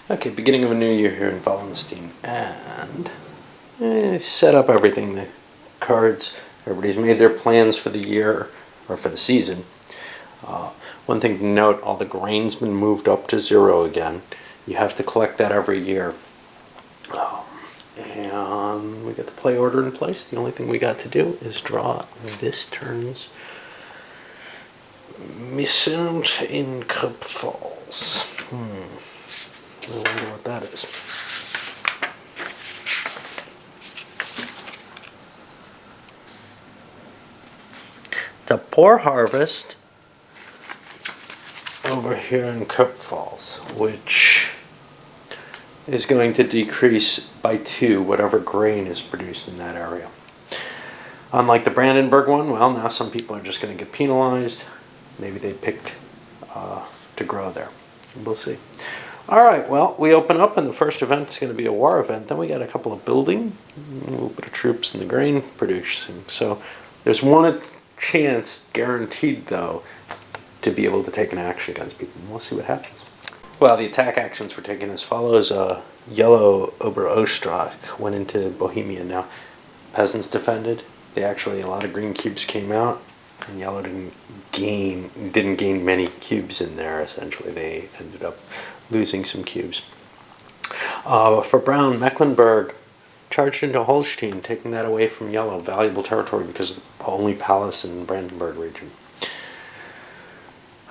Okay, beginning of a new year here in Wallenstein, and set up everything, the cards, everybody's made their plans for the year, or for the season. One thing to note, all the grain's been moved up to 0 again. You have to collect that every year. And we got the play order in place. The only thing we got to do is draw this turn's mission in Cup Falls. I wonder what that is. It's a poor harvest over here in Cup Falls, which is going to decrease by 2 whatever grain is produced in that area. Unlike the Brandenburg one, well, now some people are just going to get penalized. Maybe they picked to grow there. We'll see. All right, well, we open up, and the first event is going to be a war event. Then we got a couple of building, a little bit of troops, and the grain producing. So there's one chance guaranteed, though, to be able to take an action against people. We'll see what happens. Well, the attack actions were taken as follows. Yellow Oberostrach went into Bohemia. Now, peasants defended. A lot of green cubes came out, and yellow didn't gain many cubes in there. Essentially, they ended up losing some cubes. For brown, Mecklenburg charged into Holstein, taking that away from yellow. Valuable territory because it's the only palace in the Brandenburg region.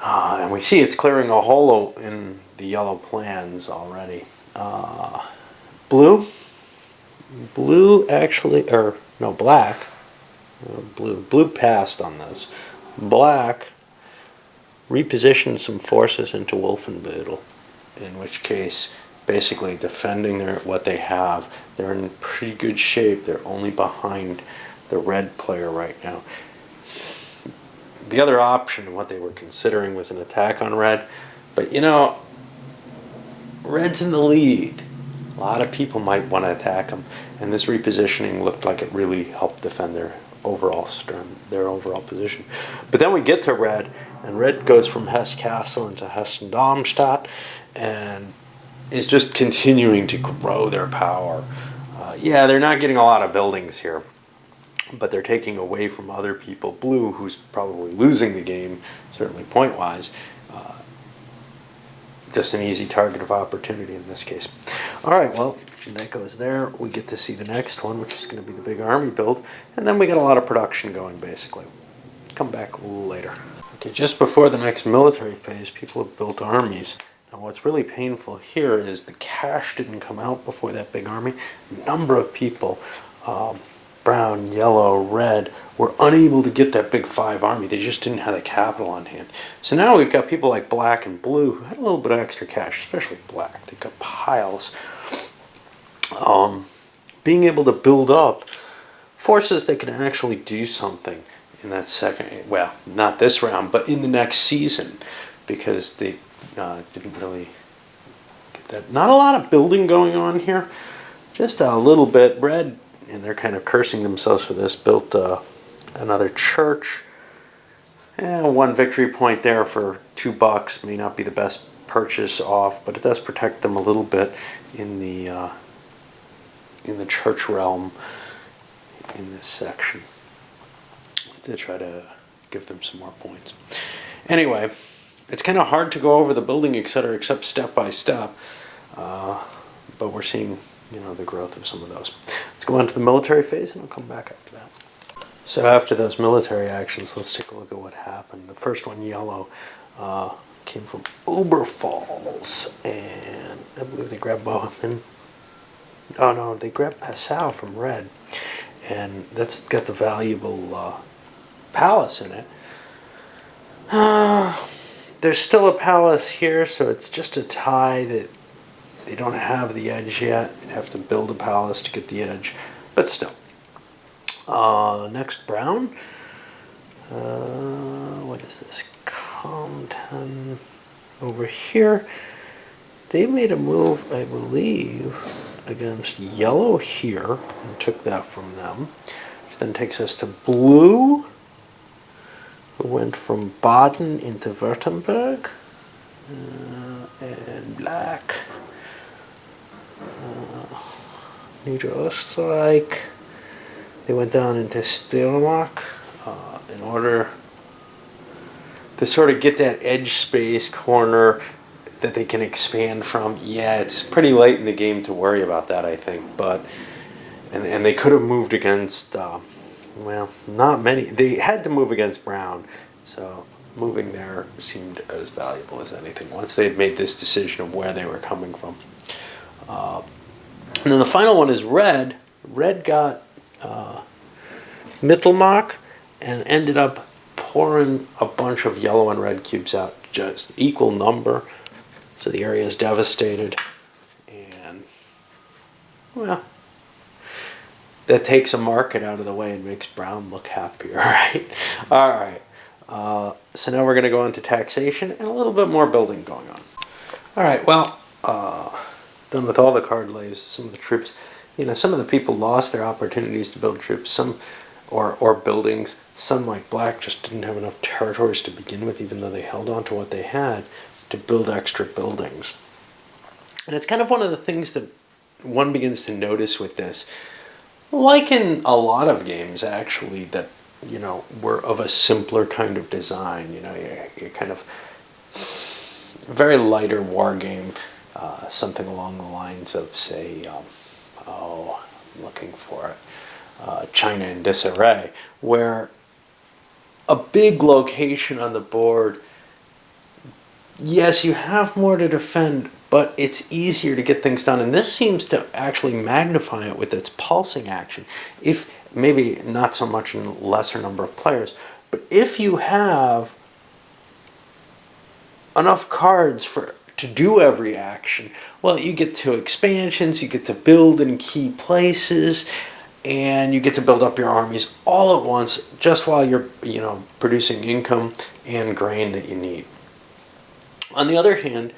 And we see it's clearing a hole in the yellow plans already. Blue actually, or no, black. Blue passed on this. Black repositioned some forces into Wolfenbüttel, in which case, basically defending what they have. They're in pretty good shape. They're only behind the red player right now. The other option, what they were considering, was an attack on red. But red's in the lead. A lot of people might want to attack them. And this repositioning looked like it really helped defend their overall strength, their overall position. But then we get to red, and red goes from Hesse Castle into Hessen-Darmstadt, and is just continuing to grow their power. They're not getting a lot of buildings here, but they're taking away from other people. Blue, who's probably losing the game, certainly point-wise, just an easy target of opportunity in this case. All right, well, that goes there. We get to see the next one, which is going to be the big army build, and then we get a lot of production going, basically. Come back later. Okay, just before the next military phase, people have built armies. Now, what's really painful here is the cash didn't come out before that big army. A number of people, brown, yellow, red, were unable to get that big 5 army. They just didn't have the capital on hand. So now we've got people like black and blue who had a little bit of extra cash, especially black. They've got piles. Being able to build up forces that can actually do something in that second, well, not this round, but in the next season, because they didn't really get that. Not a lot of building going on here, just a little bit. Red, and they're kind of cursing themselves for this, built another church. One victory point there for $2. May not be the best purchase off, but it does protect them a little bit in the church realm in this section, to try to give them some more points. Anyway, it's kind of hard to go over the building, etc., except step by step, but we're seeing the growth of some of those. Let's go on to the military phase, and I'll come back after that. So after those military actions, let's take a look at what happened. The first one, yellow, came from Oberpfalz, and I believe they grabbed Bohemia. Oh no, they grabbed Passau from red, and that's got the valuable palace in it. There's still a palace here, so it's just a tie that they don't have the edge yet. They'd have to build a palace to get the edge, but still. Next, brown. What is this? Compton. Over here, they made a move, I believe, against yellow here, and took that from them. Which then takes us to blue, who went from Baden into Württemberg, and black Niederösterreich. They went down into Steiermark in order to sort of get that edge space corner that they can expand from. Yeah, it's pretty late in the game to worry about that, I think. But and they could have moved against, well, not many. They had to move against Brown, so moving there seemed as valuable as anything once they had made this decision of where they were coming from. And then the final one is Red. Red got Mittelmark and ended up pouring a bunch of yellow and red cubes out, just equal number. So the area is devastated. And, well, that takes a market out of the way and makes Brown look happier, right? All right. So now we're going to go into taxation and a little bit more building going on. All right, well, done with all the card lays, some of the troops, some of the people lost their opportunities to build troops, some or buildings. Some, like Black, just didn't have enough territories to begin with, even though they held on to what they had, to build extra buildings. And it's kind of one of the things that one begins to notice with this, like in a lot of games, actually, that, were of a simpler kind of design. You're kind of very lighter war game, something along the lines of, say, I'm looking for it, China in Disarray, where a big location on the board, yes, you have more to defend, but it's easier to get things done. And this seems to actually magnify it with its pulsing action. If maybe not so much in lesser number of players, but if you have enough cards to do every action, well, you get to expansions, you get to build in key places, and you get to build up your armies all at once, just while you're, producing income and grain that you need. On the other hand,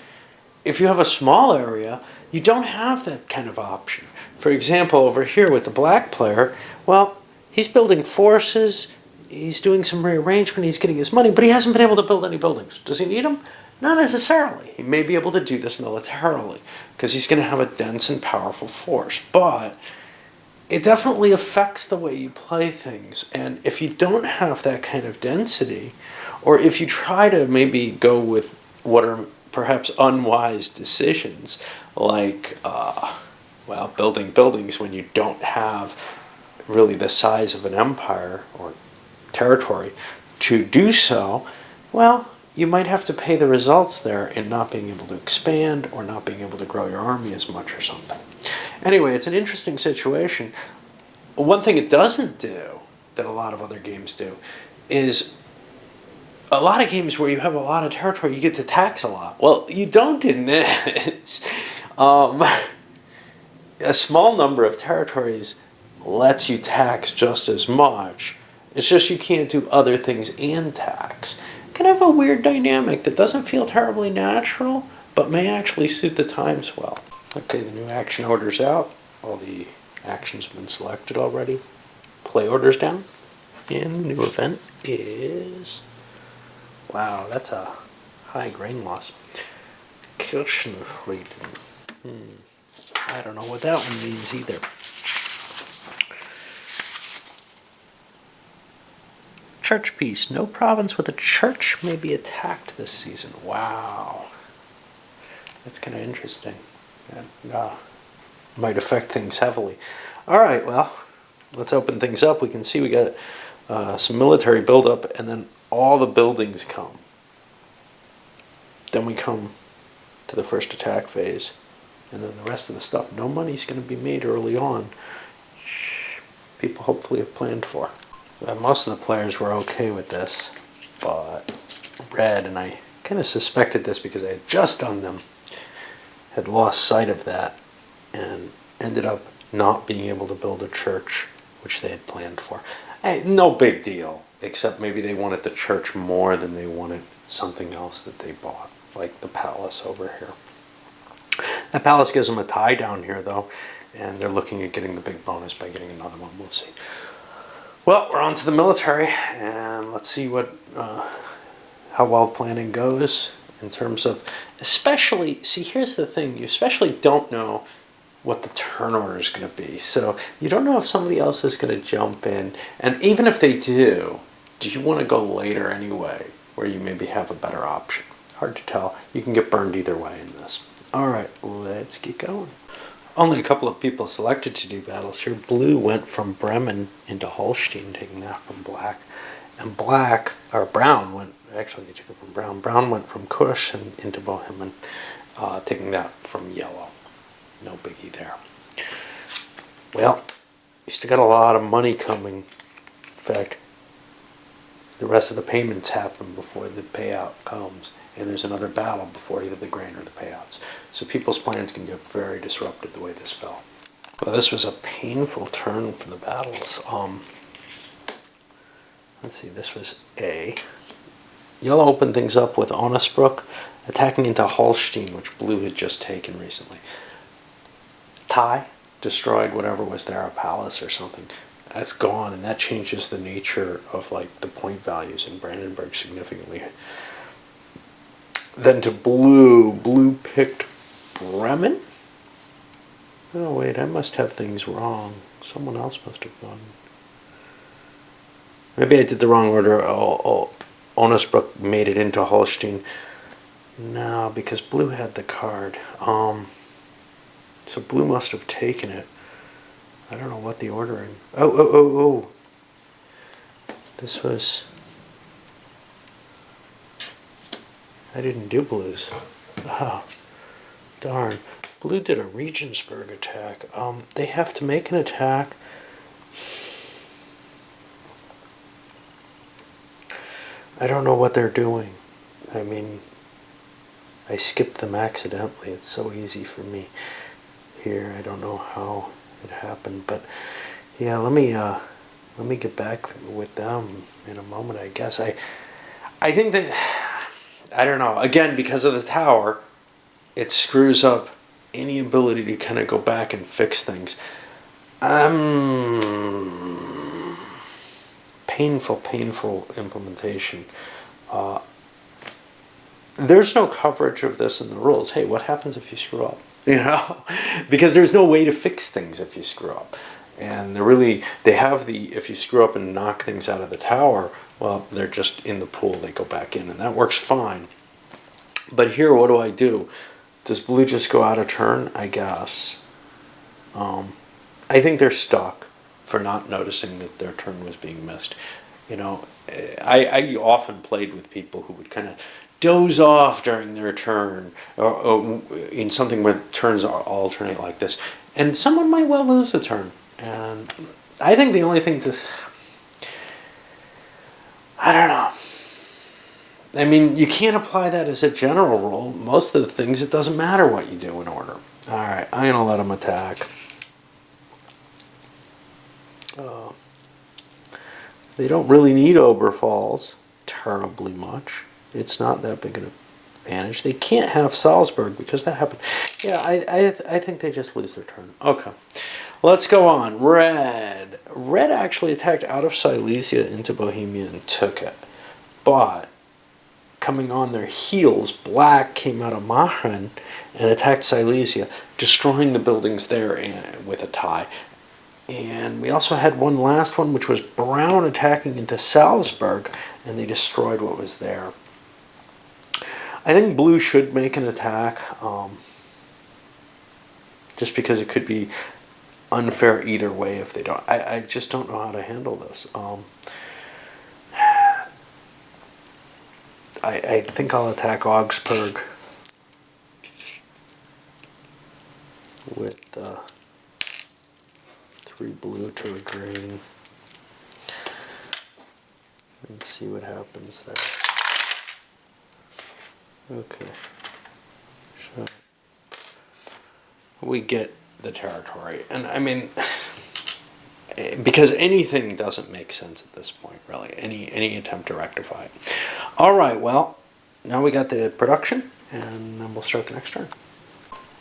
if you have a small area, you don't have that kind of option. For example, over here with the Black player, well, he's building forces, he's doing some rearrangement, he's getting his money, but he hasn't been able to build any buildings. Does he need them? Not necessarily. He may be able to do this militarily, because he's going to have a dense and powerful force, but it definitely affects the way you play things. And if you don't have that kind of density, or if you try to maybe go with what are perhaps unwise decisions, like, building buildings when you don't have really the size of an empire or territory to do so, well, you might have to pay the results there in not being able to expand or not being able to grow your army as much or something. Anyway, it's an interesting situation. One thing it doesn't do, that a lot of other games do, is a lot of games where you have a lot of territory, you get to tax a lot. Well, you don't in this. A small number of territories lets you tax just as much. It's just you can't do other things and tax. Kind of a weird dynamic that doesn't feel terribly natural, but may actually suit the times well. Okay, the new action order's out. All the actions have been selected already. Play order's down. And the new event is... Wow, that's a high grain loss. Kirchenfrieden. I don't know what that one means either. Church peace. No province with a church may be attacked this season. Wow. That's kind of interesting. That might affect things heavily. All right, well, let's open things up. We can see we got some military buildup, and then all the buildings come. Then we come to the first attack phase, and then the rest of the stuff. No money's going to be made early on. People hopefully have planned for. Most of the players were okay with this, but Red, and I kind of suspected this because I had just done them, had lost sight of that and ended up not being able to build a church, which they had planned for. Hey, no big deal, except maybe they wanted the church more than they wanted something else that they bought, like the palace over here. That palace gives them a tie down here, though, and they're looking at getting the big bonus by getting another one. We'll see. Well, we're on to the military, and let's see what how well planning goes in terms of, especially, see, here's the thing, you especially don't know what the turn order is going to be. So you don't know if somebody else is going to jump in. And even if they do you want to go later anyway, where you maybe have a better option? Hard to tell. You can get burned either way in this. All right, let's get going. Only a couple of people selected to do battles here. Blue went from Bremen into Holstein, taking that from black. And brown went, actually they took it from brown. Brown went from Kush and into Bohemian, taking that from yellow. No biggie there. Well, you still got a lot of money coming. In fact, the rest of the payments happen before the payout comes. And there's another battle before either the grain or the payouts. So people's plans can get very disrupted the way this fell. Well, this was a painful turn for the battles. Let's see, this was A. Yellow opened things up with Onnesbroek attacking into Holstein, which blue had just taken recently. Tie destroyed whatever was there, a palace or something. That's gone, and that changes the nature of like the point values in Brandenburg significantly. Then to blue. Blue picked Bremen? Oh, wait, I must have things wrong. Someone else must have gone. Maybe I did the wrong order. Onnesbroek made it into Holstein. No, because blue had the card. So blue must have taken it. I don't know what the ordering. Oh. This was... I didn't do blues. Oh, darn. Blue did a Regensburg attack. They have to make an attack. I don't know what they're doing. I mean, I skipped them accidentally. It's so easy for me here. I don't know how it happened, but yeah, let me get back with them in a moment, I guess. I think that... I don't know. Again, because of the tower, it screws up any ability to kind of go back and fix things. Painful implementation. There's no coverage of this in the rules. Hey, what happens if you screw up? Because there's no way to fix things if you screw up. And they have the, if you screw up and knock things out of the tower, well, they're just in the pool, they go back in, and that works fine. But here, what do? Does blue just go out of turn? I guess. I think they're stuck for not noticing that their turn was being missed. I often played with people who would kind of doze off during their turn, or in something where turns alternate like this, and someone might well lose a turn. And I think the only thing I don't know. I mean, you can't apply that as a general rule. Most of the things, it doesn't matter what you do in order. All right, I'm going to let them attack. They don't really need Oberpfalz terribly much. It's not that big an advantage. They can't have Salzburg because that happened. Yeah, I think they just lose their turn. Okay. Let's go on. Red. Red actually attacked out of Silesia into Bohemia and took it. But coming on their heels, black came out of Machen and attacked Silesia, destroying the buildings there with a tie. And we also had one last one, which was brown attacking into Salzburg, and they destroyed what was there. I think blue should make an attack, just because it could be unfair either way if they don't. I just don't know how to handle this. I think I'll attack Augsburg with 3 blue to a green. And see what happens there. Okay. So we get the territory. And I mean, because anything doesn't make sense at this point, really. Any attempt to rectify it. All right, well, now we got the production, and then we'll start the next turn.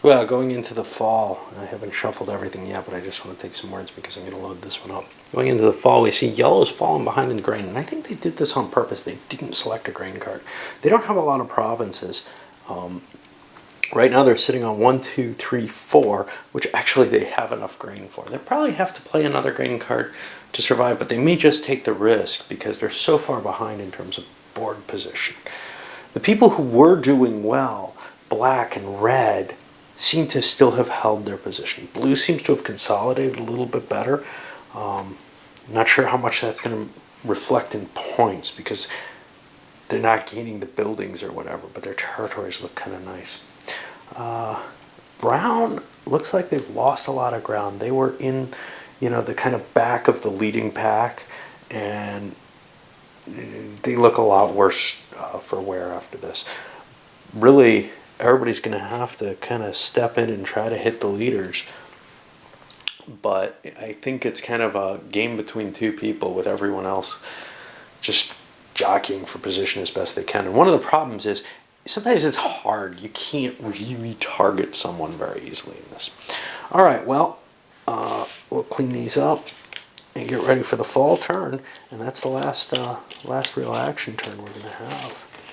Well, going into the fall, I haven't shuffled everything yet, but I just want to take some words because I'm going to load this one up. Going into the fall, we see yellow's falling behind in grain, and I think they did this on purpose. They didn't select a grain card. They don't have a lot of provinces. Right now they're sitting on 1, 2, 3, 4, which actually they have enough grain for. They probably have to play another grain card to survive, but they may just take the risk because they're so far behind in terms of board position. The people who were doing well, black and red, seem to still have held their position. Blue seems to have consolidated a little bit better. Not sure how much that's going to reflect in points because they're not gaining the buildings or whatever, but their territories look kind of nice. Brown looks like they've lost a lot of ground. They were in, the kind of back of the leading pack, and they look a lot worse for wear after this. Really, everybody's going to have to kind of step in and try to hit the leaders. But I think it's kind of a game between two people with everyone else just jockeying for position as best they can. And one of the problems is sometimes it's hard. You can't really target someone very easily in this. All right, well, we'll clean these up and get ready for the fall turn. And that's the last real action turn we're going to have.